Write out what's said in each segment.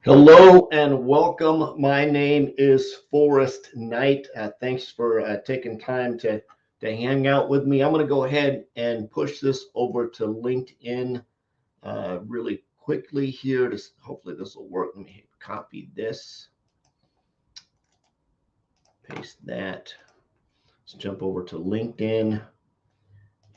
Hello and welcome. My name is Forrest Knight. Thanks for taking time to hang out with me. I'm going to go ahead and push this over to LinkedIn really quickly here. Hopefully this will work. Let me copy this, paste that. Let's jump over to LinkedIn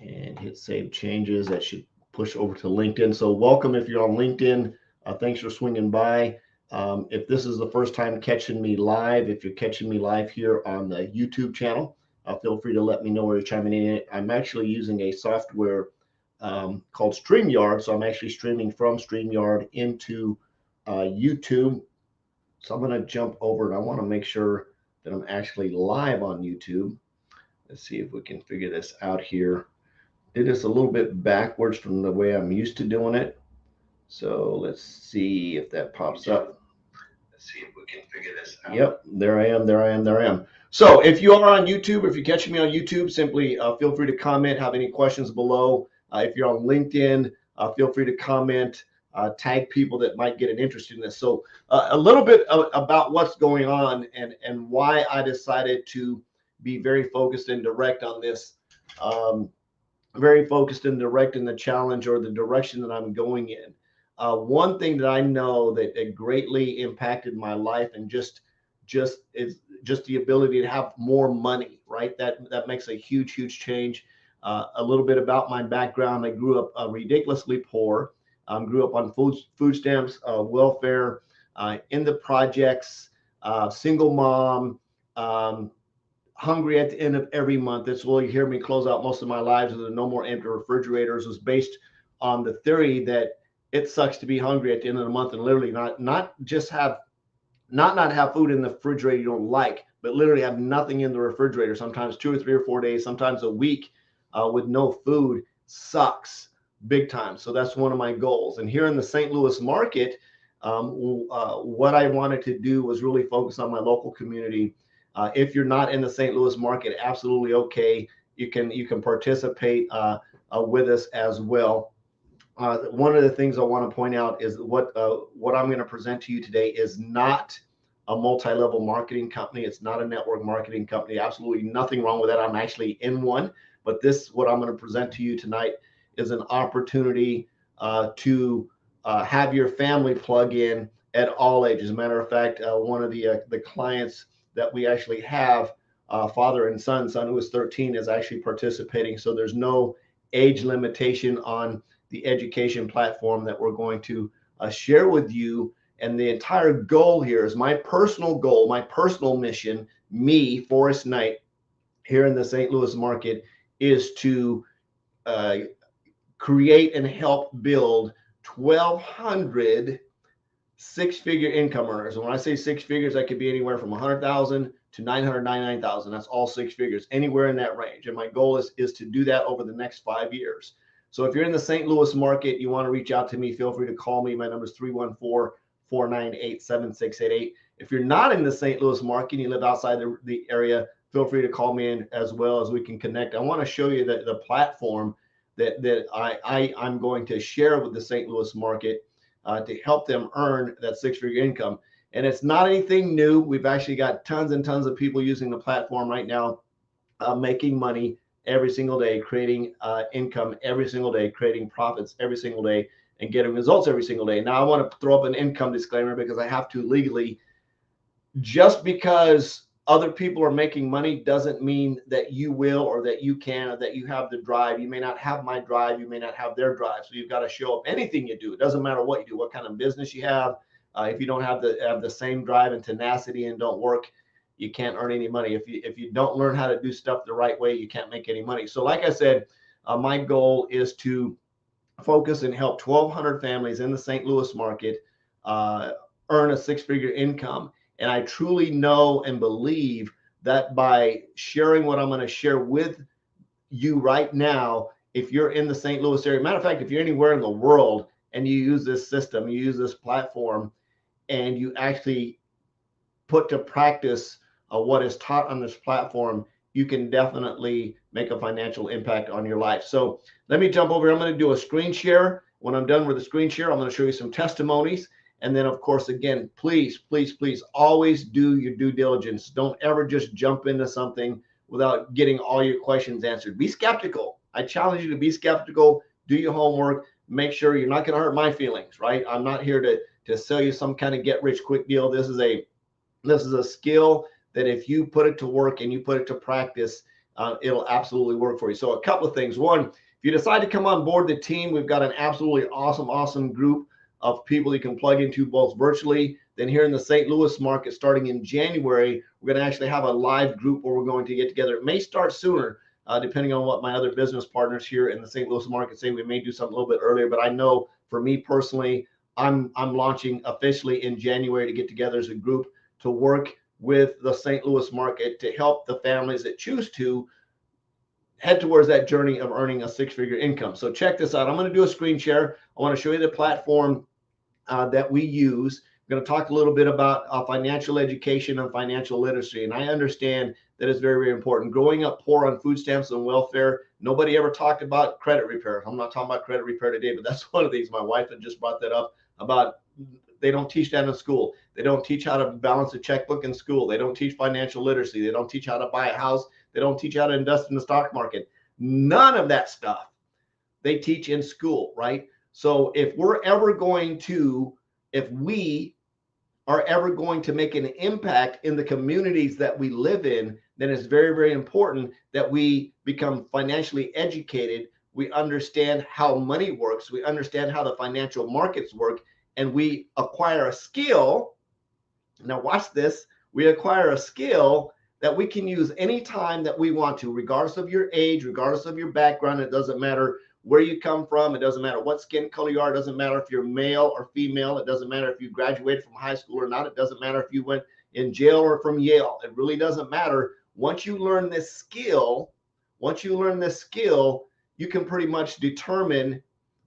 and hit save changes. That should push over to LinkedIn. So welcome if you're on LinkedIn. Thanks for swinging by. If this is the first time catching me live, if you're catching me live here on the YouTube channel, feel free to let me know where you're chiming in. I'm actually using a software called StreamYard. So I'm actually streaming from StreamYard into YouTube. So I'm going to jump over and I want to make sure that I'm actually live on YouTube. Let's see if we can figure this out here. Did this a little bit backwards from the way I'm used to doing it. So let's see if that pops up. Let's see if we can figure this out. Yep, there I am. So if you are on YouTube, if you're catching me on YouTube, simply feel free to comment, have any questions below. If you're on LinkedIn, feel free to comment, tag people that might get an interest in this. So a little bit about what's going on and why I decided to be very focused and direct on this. Very focused and direct in the challenge or the direction that I'm going in. One thing that I know that greatly impacted my life and just the ability to have more money, right? That makes a huge change. A little bit about my background. I grew up ridiculously poor. Grew up on food stamps, welfare, in the projects, single mom, hungry at the end of every month. That's why you hear me close out most of my lives with no more empty refrigerators. Was based on the theory that it sucks to be hungry at the end of the month and literally not have food in the refrigerator you don't like, but literally have nothing in the refrigerator. Sometimes 2 or 3 or 4 days, sometimes a week with no food sucks big time. So that's one of my goals. And here in the St. Louis market, what I wanted to do was really focus on my local community. If you're not in the St. Louis market, absolutely okay. You can participate with us as well. One of the things I want to point out is what I'm going to present to you today is not a multi-level marketing company. It's not a network marketing company. Absolutely nothing wrong with that. I'm actually in one, but what I'm going to present to you tonight is an opportunity to have your family plug in at all ages. As a matter of fact, one of the clients that we actually have, father and son who is 13 is actually participating. So there's no age limitation on the education platform that we're going to share with you. And the entire goal here is my personal goal, my personal mission, me, Forrest Knight, here in the St. Louis market, is to create and help build 1,200 six-figure income earners. And when I say six figures, that could be anywhere from 100,000 to 999,000. That's all six figures, anywhere in that range. And my goal is to do that over the next 5 years. So if you're in the St. Louis market, you want to reach out to me, feel free to call me. My number is 314-498-7688. If you're not in the St. Louis market and you live outside the area, feel free to call me in as well as we can connect. I want to show you the platform that I'm going to share with the St. Louis market to help them earn that six-figure income. And it's not anything new. We've actually got tons and tons of people using the platform right now, making money every single day, creating income every single day, creating profits every single day, and getting results every single day. Now, I want to throw up an income disclaimer because I have to legally. Just because other people are making money doesn't mean that you will or that you can or that you have the drive. You may not have my drive. You may not have their drive. So you've got to show up. Anything you do, it doesn't matter what you do, what kind of business you have. If you don't have the same drive and tenacity and don't work, you can't earn any money. If you don't learn how to do stuff the right way, you can't make any money. So like I said, my goal is to focus and help 1,200 families in the St. Louis market earn a six-figure income. And I truly know and believe that by sharing what I'm going to share with you right now, if you're in the St. Louis area, matter of fact, if you're anywhere in the world and you use this system, you use this platform, and you actually put to practice what is taught on this platform, you can definitely make a financial impact on your life. So let me jump over. I'm going to do a screen share. When I'm done with the screen share, I'm going to show you some testimonies. And then, of course, again, please, please, please always do your due diligence. Don't ever just jump into something without getting all your questions answered. Be skeptical. I challenge you to be skeptical, do your homework, make sure you're not going to hurt my feelings, right? I'm not here to sell you some kind of get rich quick deal. This is a skill that if you put it to work and you put it to practice, it'll absolutely work for you. So a couple of things. One, if you decide to come on board the team, we've got an absolutely awesome group of people you can plug into both virtually. Then here in the St. Louis market, starting in January, we're going to actually have a live group where we're going to get together. It may start sooner, depending on what my other business partners here in the St. Louis market say. We may do something a little bit earlier, but I know for me personally, I'm launching officially in January to get together as a group to work with the St. Louis market to help the families that choose to head towards that journey of earning a six-figure income. So check this out. I'm going to do a screen share. I want to show you the platform that we use. I'm going to talk a little bit about financial education and financial literacy. And I understand that it's very, very important. Growing up poor on food stamps and welfare, nobody ever talked about credit repair. I'm not talking about credit repair today, but that's one of these. My wife had just brought that up about they don't teach that in school. They don't teach how to balance a checkbook in school. They don't teach financial literacy. They don't teach how to buy a house. They don't teach how to invest in the stock market. None of that stuff they teach in school, right? So if we are ever going to make an impact in the communities that we live in, then it's very, very important that we become financially educated. We understand how money works. We understand how the financial markets work, and we acquire a skill. Now watch this. We acquire a skill that we can use anytime that we want to, regardless of your age, regardless of your background. It doesn't matter where you come from. It doesn't matter what skin color you are. It doesn't matter if you're male or female. It doesn't matter if you graduated from high school or not. It doesn't matter if you went in jail or from Yale. It really doesn't matter. Once you learn this skill, you can pretty much determine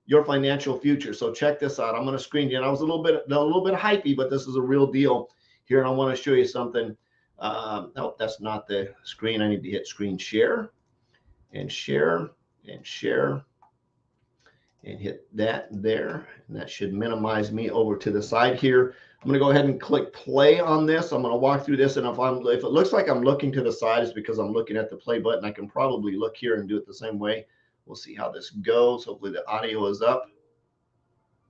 your financial future. So check this out. I'm going to screen you. And I was a little bit hypey, but this is a real deal here. And I want to show you something. No, that's not the screen. I need to hit screen share and share and share and hit that there. And that should minimize me over to the side here. I'm going to go ahead and click play on this. I'm going to walk through this. And if it looks like I'm looking to the side, it's because I'm looking at the play button. I can probably look here and do it the same way. We'll see how this goes. Hopefully the audio is up.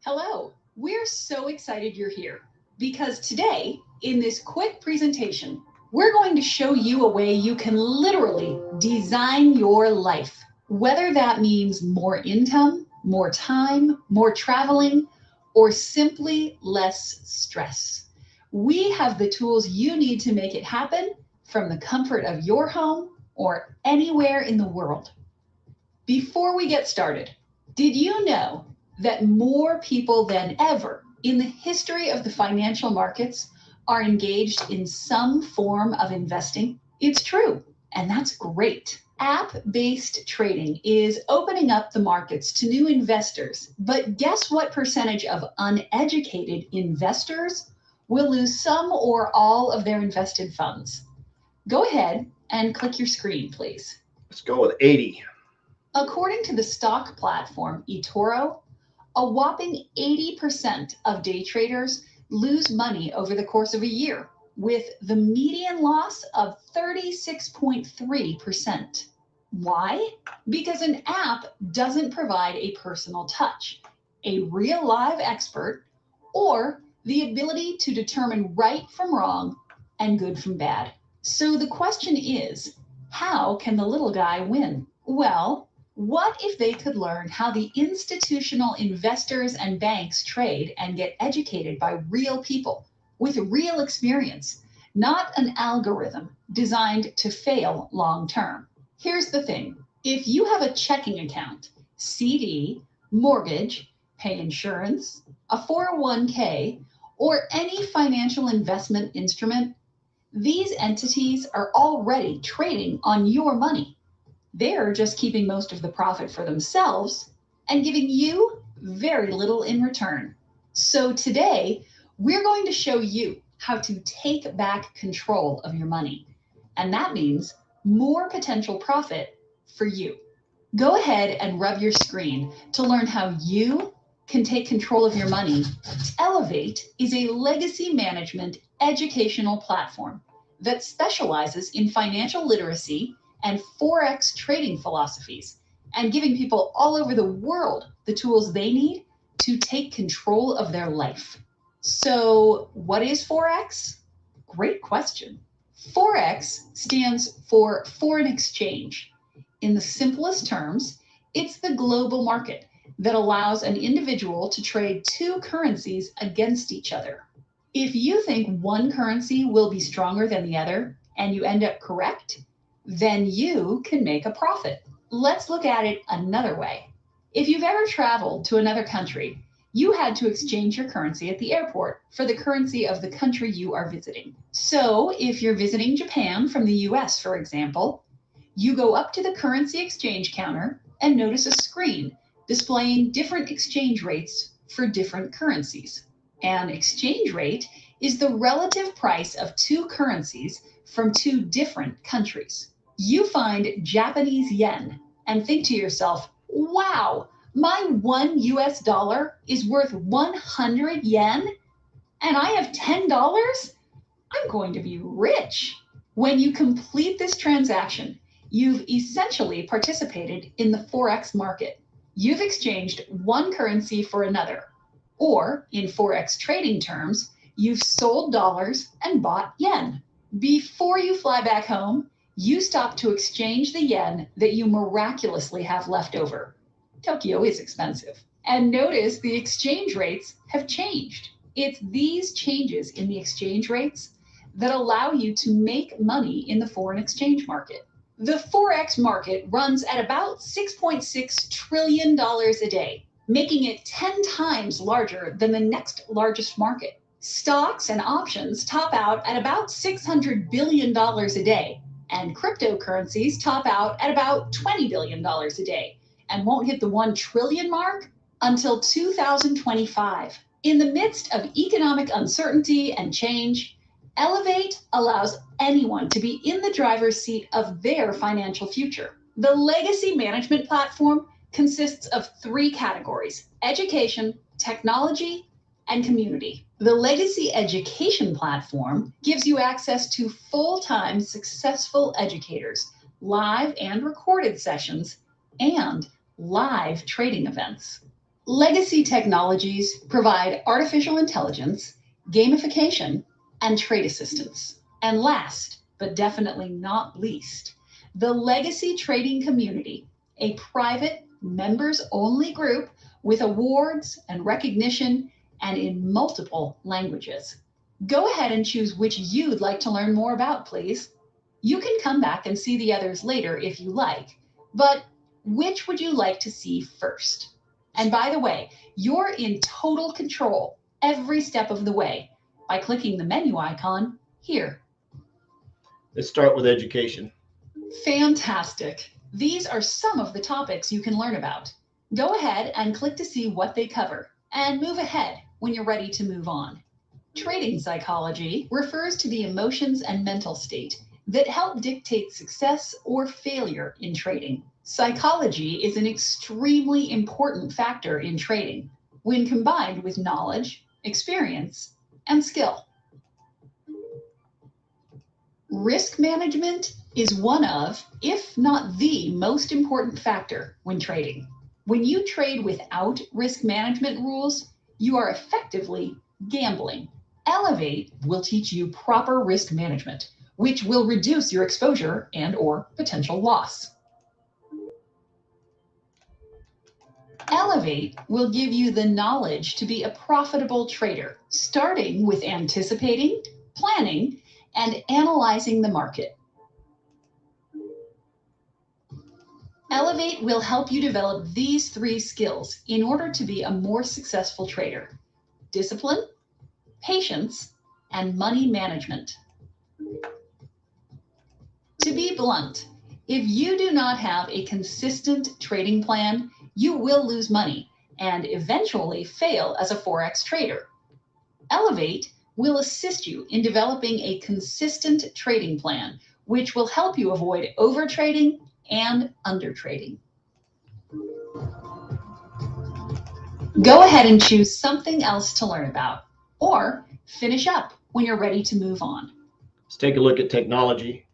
Hello, we're so excited you're here because today in this quick presentation, we're going to show you a way you can literally design your life, whether that means more income, more time, more traveling, or simply less stress. We have the tools you need to make it happen from the comfort of your home or anywhere in the world. Before we get started, did you know that more people than ever in the history of the financial markets are engaged in some form of investing? It's true, and that's great. App-based trading is opening up the markets to new investors, but guess what percentage of uneducated investors will lose some or all of their invested funds? Go ahead and click your screen, please. Let's go with 80. According to the stock platform eToro, a whopping 80% of day traders lose money over the course of a year, with the median loss of 36.3%. Why? Because an app doesn't provide a personal touch, a real live expert, or the ability to determine right from wrong and good from bad. So the question is, how can the little guy win? Well, what if they could learn how the institutional investors and banks trade and get educated by real people with real experience, not an algorithm designed to fail long term? Here's the thing. If you have a checking account, CD, mortgage, pay insurance, a 401k, or any financial investment instrument, these entities are already trading on your money. They're just keeping most of the profit for themselves and giving you very little in return. So today, we're going to show you how to take back control of your money. And that means more potential profit for you. Go ahead and rub your screen to learn how you can take control of your money, Elevate is a legacy management educational platform that specializes in financial literacy and Forex trading philosophies and giving people all over the world the tools they need to take control of their life. So, what is Forex? Great question. Forex stands for foreign exchange. In the simplest terms, it's the global market that allows an individual to trade two currencies against each other. If you think one currency will be stronger than the other and you end up correct, then you can make a profit. Let's look at it another way. If you've ever traveled to another country, you had to exchange your currency at the airport for the currency of the country you are visiting. So if you're visiting Japan from the US, for example, you go up to the currency exchange counter and notice a screen displaying different exchange rates for different currencies. An exchange rate is the relative price of two currencies from two different countries. You find Japanese yen and think to yourself, wow, my $1 is worth 100 yen and I have $10? I'm going to be rich. When you complete this transaction, you've essentially participated in the Forex market. You've exchanged one currency for another, or in Forex trading terms, you've sold dollars and bought yen. Before you fly back home, you stop to exchange the yen that you miraculously have left over. Tokyo is expensive. And notice the exchange rates have changed. It's these changes in the exchange rates that allow you to make money in the foreign exchange market. The Forex market runs at about $6.6 trillion a day, making it 10 times larger than the next largest market. Stocks and options top out at about $600 billion a day, and cryptocurrencies top out at about $20 billion a day, and won't hit the 1 trillion mark until 2025. In the midst of economic uncertainty and change, Elevate allows anyone to be in the driver's seat of their financial future. The legacy management platform consists of 3 categories: education, technology, and community. The legacy education platform gives you access to full-time successful educators, live and recorded sessions, and live trading events. Legacy technologies provide artificial intelligence, gamification, and trade assistance. And last, but definitely not least, the legacy trading community, a private, members-only group with awards and recognition and in multiple languages. Go ahead and choose which you'd like to learn more about, please. You can come back and see the others later if you like, but which would you like to see first? And by the way, you're in total control every step of the way by clicking the menu icon here. Let's start with education. Fantastic. These are some of the topics you can learn about. Go ahead and click to see what they cover, and move ahead when you're ready to move on. Trading psychology refers to the emotions and mental state that help dictate success or failure in trading. Psychology is an extremely important factor in trading when combined with knowledge, experience, and skill. Risk management is one of, if not the most important factor when trading. When you trade without risk management rules, you are effectively gambling. Elevate will teach you proper risk management, which will reduce your exposure and/or potential loss. Elevate will give you the knowledge to be a profitable trader, starting with anticipating, planning, and analyzing the market. Elevate will help you develop these 3 skills in order to be a more successful trader: discipline, patience, and money management. To be blunt, if you do not have a consistent trading plan, you will lose money and eventually fail as a Forex trader. Elevate will assist you in developing a consistent trading plan, which will help you avoid overtrading and undertrading. Go ahead and choose something else to learn about, or finish up when you're ready to move on. Let's take a look at technology.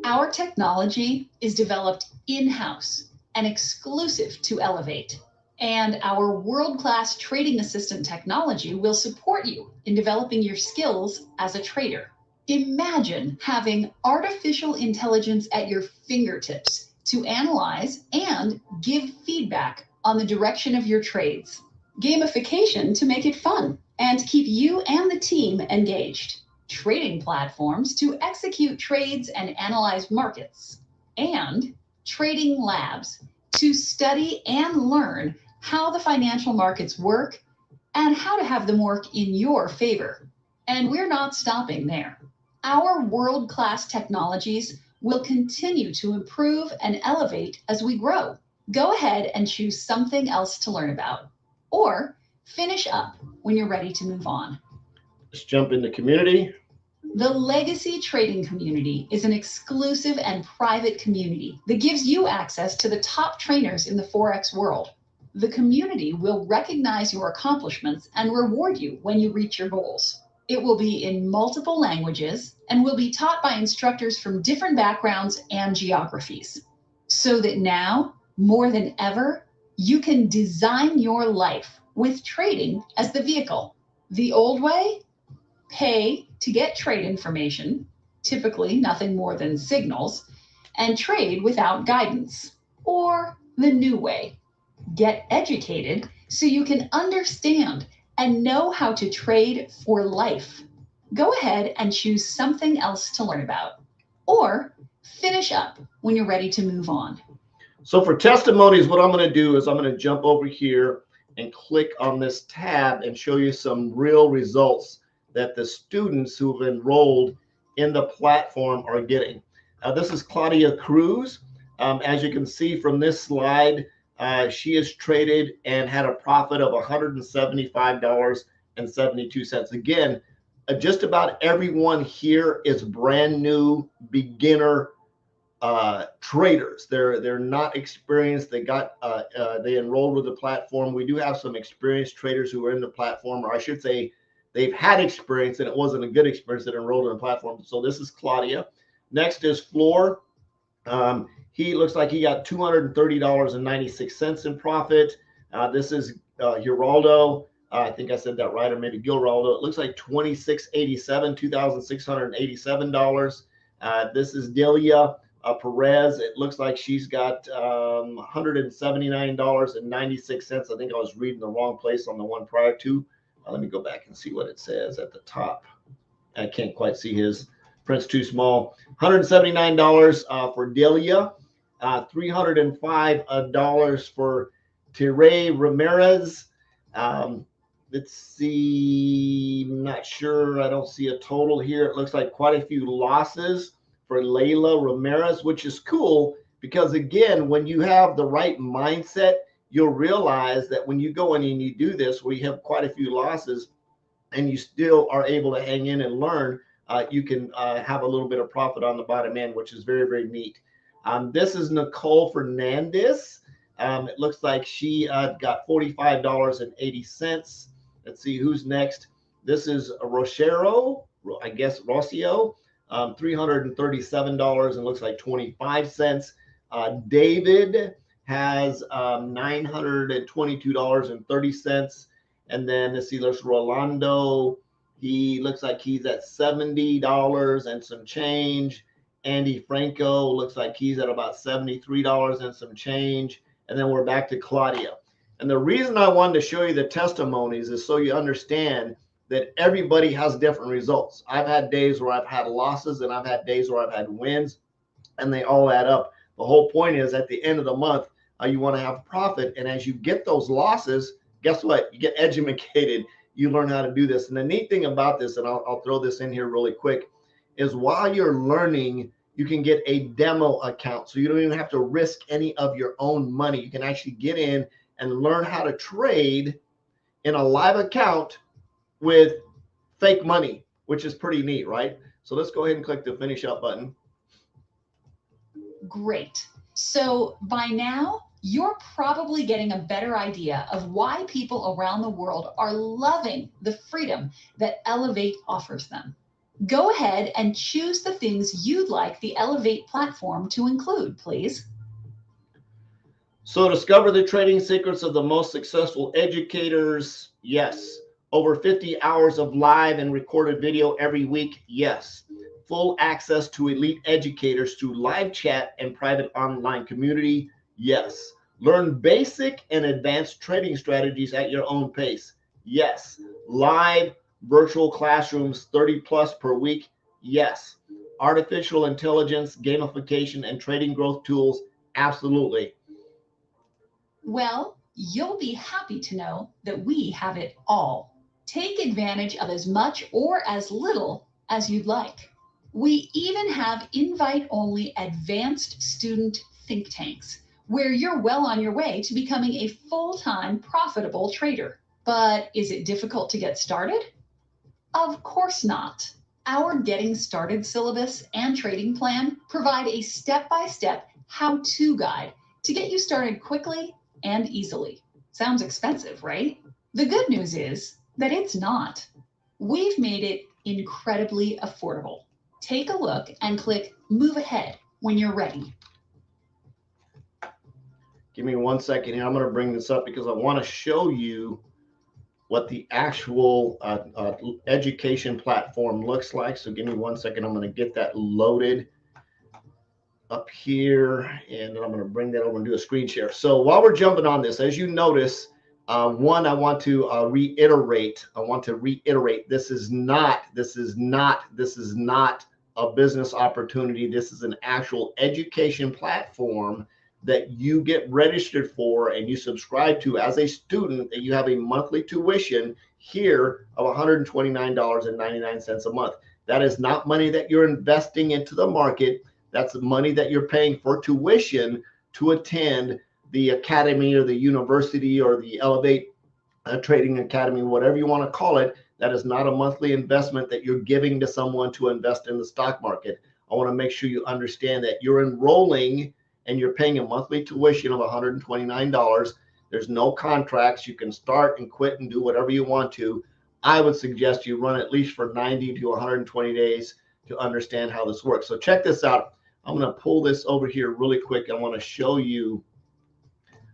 Our technology is developed in-house and exclusive to Elevate. And our world-class trading assistant technology will support you in developing your skills as a trader. Imagine having artificial intelligence at your fingertips to analyze and give feedback on the direction of your trades. Gamification to make it fun and keep you and the team engaged. Trading platforms to execute trades and analyze markets. And trading labs to study and learn how the financial markets work and how to have them work in your favor. And we're not stopping there. Our world-class technologies will continue to improve and elevate as we grow. Go ahead and choose something else to learn about, or finish up when you're ready to move on. Let's jump into community. The Legacy Trading Community is an exclusive and private community that gives you access to the top trainers in the Forex world. The community will recognize your accomplishments and reward you when you reach your goals. It will be in multiple languages and will be taught by instructors from different backgrounds and geographies. So that now, more than ever, you can design your life with trading as the vehicle. The old way? Pay to get trade information, typically nothing more than signals, and trade without guidance. Or the new way? Get educated so you can understand and know how to trade for life. Go ahead and choose something else to learn about, or finish up when you're ready to move on. So for testimonies, what I'm going to do is I'm going to jump over here and click on this tab and show you some real results that the students who have enrolled in the platform are getting. This is Claudia Cruz. As you can see from this slide, she has traded and had a profit of $175.72. Again, just about everyone here is brand new beginner traders. They're not experienced. They enrolled with the platform. We do have some experienced traders who are in the platform, or I should say they've had experience and it wasn't a good experience that enrolled in the platform. So this is Claudia. Next is Floor. He looks like he got $230.96 in profit. This is Geraldo. I think I said that right, or maybe Gilraldo. It looks like $2,687. This is Delia Perez. It looks like she's got $179.96. I think I was reading the wrong place on the one prior to. Let me go back and see what it says at the top. I can't quite see his print's too small. $179 for Delia. $305 for Tere Ramirez. Let's see, I'm not sure. I don't see a total here. It looks like quite a few losses for Layla Ramirez, which is cool because, again, when you have the right mindset, you'll realize that when you go in and you do this, where you have quite a few losses and you still are able to hang in and learn, you can have a little bit of profit on the bottom end, which is very, very neat. This is Nicole Fernandez. It looks like she got $45.80. Let's see who's next. This is Rochero, I guess Rocio, $337 and looks like 25 cents. David has $922.30. And then let's see, there's Rolando. He looks like he's at $70 and some change. Andy Franco looks like he's at about $73 and some change. And then we're back to Claudia. And the reason I wanted to show you the testimonies is so you understand that everybody has different results. I've had days where I've had losses and I've had days where I've had wins, and they all add up. The whole point is at the end of the month, you want to have profit. And as you get those losses, guess what? You get educated. You learn how to do this. And the neat thing about this, and I'll throw this in here really quick, is while you're learning, you can get a demo account. So you don't even have to risk any of your own money. You can actually get in and learn how to trade in a live account with fake money, which is pretty neat, right? So let's go ahead and click the finish up button. Great. So by now, you're probably getting a better idea of why people around the world are loving the freedom that Elevate offers them. Go ahead and choose the things you'd like the Elevate platform to include, please. So discover the trading secrets of the most successful educators. Yes. Over 50 hours of live and recorded video every week. Yes. Full access to elite educators through live chat and private online community. Yes. Learn basic and advanced trading strategies at your own pace. Yes. Live virtual classrooms 30 plus per week. Yes. Artificial intelligence, gamification, and trading growth tools. Absolutely. Well, you'll be happy to know that we have it all. Take advantage of as much or as little as you'd like. We even have invite-only advanced student think tanks, where you're well on your way to becoming a full-time profitable trader. But is it difficult to get started? Of course not. Our Getting Started syllabus and trading plan provide a step-by-step how-to guide to get you started quickly and easily. Sounds expensive, right? The good news is that it's not. We've made it incredibly affordable. Take a look and click Move Ahead when you're ready. Give me 1 second here. I'm going to bring this up because I want to show you what the actual education platform looks like. So give me 1 second. I'm going to get that loaded up here, and then I'm going to bring that over and do a screen share. So while we're jumping on this, as you notice, one, I want to reiterate. This is not a business opportunity. This is an actual education platform that you get registered for and you subscribe to as a student, that you have a monthly tuition here of $129.99 a month. That is not money that you're investing into the market. That's the money that you're paying for tuition to attend the academy or the university or the Elevate Trading Academy, whatever you want to call it. That is not a monthly investment that you're giving to someone to invest in the stock market. I want to make sure you understand that you're enrolling and you're paying a monthly tuition of $129. There's no contracts. You can start and quit and do whatever you want to. I would suggest you run at least for 90 to 120 days to understand how this works. So check this out. I'm going to pull this over here really quick. I want to show you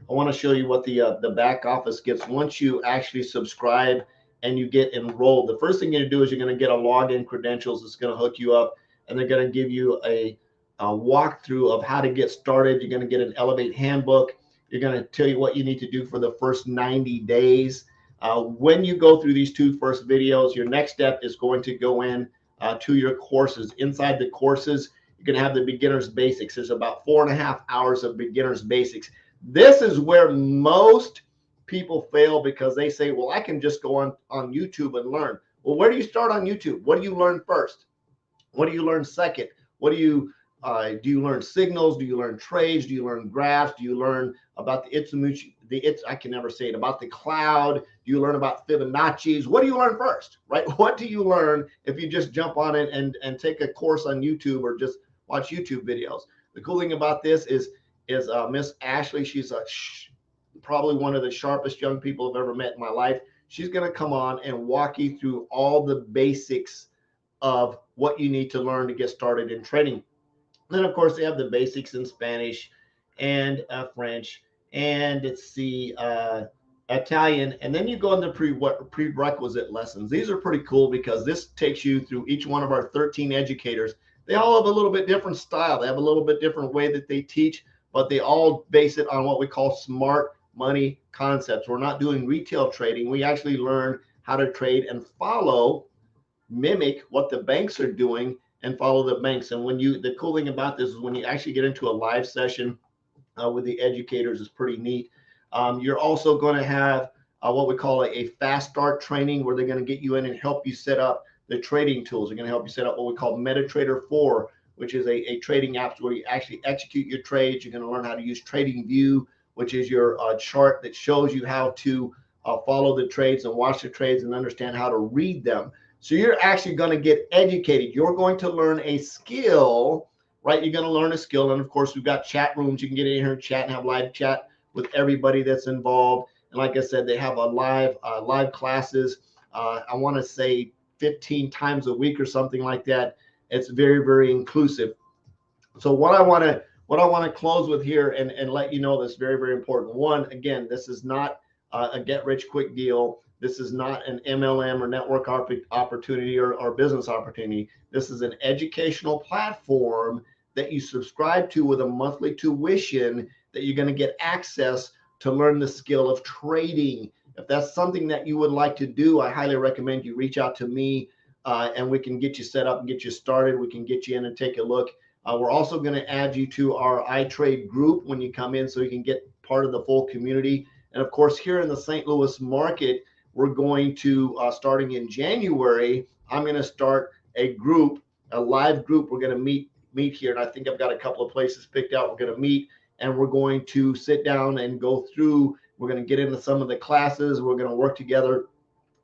what the back office gets once you actually subscribe and you get enrolled. The first thing you're going to do is you're going to get a login credentials. It's going to hook you up, and they're going to give you a walkthrough of how to get started. You're going to get an Elevate handbook. You're going to tell you what you need to do for the first 90 days. When you go through these two first videos, your next step is going to go in to your courses. Inside the courses, you can have the beginner's basics. There's about 4.5 hours of beginner's basics. This is where most people fail because they say, well, I can just go on YouTube and learn. Well, where do you start on YouTube? What do you learn first? What do you learn second? What do you learn signals? Do you learn trades? Do you learn graphs? Do you learn about I can never say it, about the cloud? Do you learn about Fibonacci's? What do you learn first, right? What do you learn if you just jump on it and take a course on YouTube or just watch YouTube videos? The cool thing about this is Miss Ashley. She's probably one of the sharpest young people I've ever met in my life. She's going to come on and walk you through all the basics of what you need to learn to get started in trading. Then, of course, they have the basics in Spanish and French and Italian. And then you go into prerequisite lessons. These are pretty cool because this takes you through each one of our 13 educators. They all have a little bit different style. They have a little bit different way that they teach, but they all base it on what we call smart money concepts. We're not doing retail trading. We actually learn how to trade and mimic what the banks are doing and follow the banks. And the cool thing about this is when you actually get into a live session with the educators, is pretty neat. You're also going to have what we call a fast start training, where they're going to get you in and help you set up the trading tools. They're going to help you set up what we call MetaTrader 4, which is a trading app where you actually execute your trades. You're going to learn how to use TradingView, which is your chart that shows you how to follow the trades and watch the trades and understand how to read them. So you're actually going to get educated. You're going to learn a skill, right? You're going to learn a skill. And of course, we've got chat rooms. You can get in here and chat and have live chat with everybody that's involved. And like I said, they have a live classes. I want to say 15 times a week or something like that. It's very, very inclusive. So what I want to close with here and let you know that's very, very important. One, again, this is not a get rich quick deal. This is not an MLM or network opportunity or business opportunity. This is an educational platform that you subscribe to with a monthly tuition that you're going to get access to learn the skill of trading. If that's something that you would like to do, I highly recommend you reach out to me and we can get you set up and get you started. We can get you in and take a look. We're also going to add you to our iTrade group when you come in so you can get part of the full community. And of course, here in the St. Louis market, we're going to, starting in January, I'm going to start a group, a live group. We're going to meet here. And I think I've got a couple of places picked out. We're going to meet and we're going to sit down and go through. We're going to get into some of the classes. We're going to work together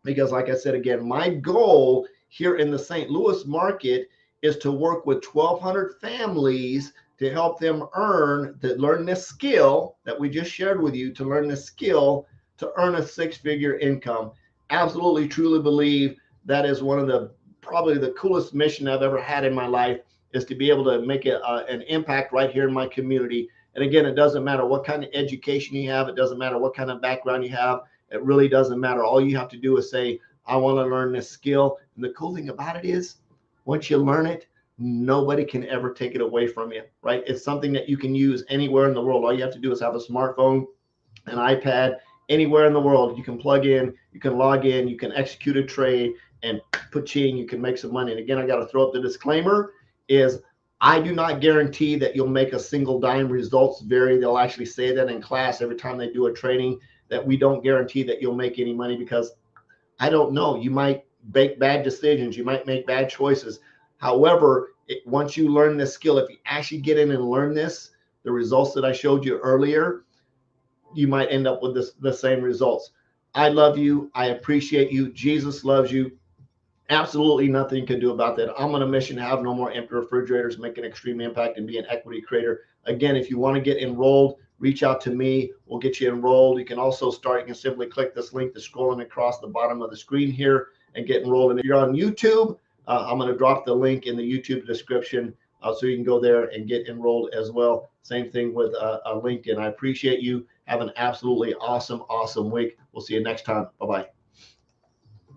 because, like I said, again, my goal here in the St. Louis market is to work with 1,200 families to help them learn this skill that we just shared with you, to learn the skill to earn a six-figure income. Absolutely, truly believe that is one of the probably the coolest mission I've ever had in my life, is to be able to make an impact right here in my community. And again, it doesn't matter what kind of education you have. It doesn't matter what kind of background you have. It really doesn't matter. All you have to do is say, I want to learn this skill. And the cool thing about it is, once you learn it, nobody can ever take it away from you, right? It's something that you can use anywhere in the world. All you have to do is have a smartphone, an iPad, anywhere in the world. You can plug in, you can log in, you can execute a trade and you can make some money. And again, I got to throw up the disclaimer is I do not guarantee that you'll make a single dime. Results vary. They'll actually say that in class every time they do a training, that we don't guarantee that you'll make any money, because I don't know. You might make bad decisions. You might make bad choices. However, once you learn this skill, if you actually get in and learn this, the results that I showed you earlier, you might end up with the same results. I love you. I appreciate you. Jesus loves you. Absolutely nothing you can do about that. I'm on a mission to have no more empty refrigerators, make an extreme impact, and be an equity creator. Again, if you want to get enrolled, reach out to me. We'll get you enrolled. You can also start. You can simply click this link that's scrolling across the bottom of the screen here and get enrolled. And if you're on YouTube, I'm going to drop the link in the YouTube description so you can go there and get enrolled as well. Same thing with LinkedIn. I appreciate you. Have an absolutely awesome week. We'll see you next time. Bye-bye.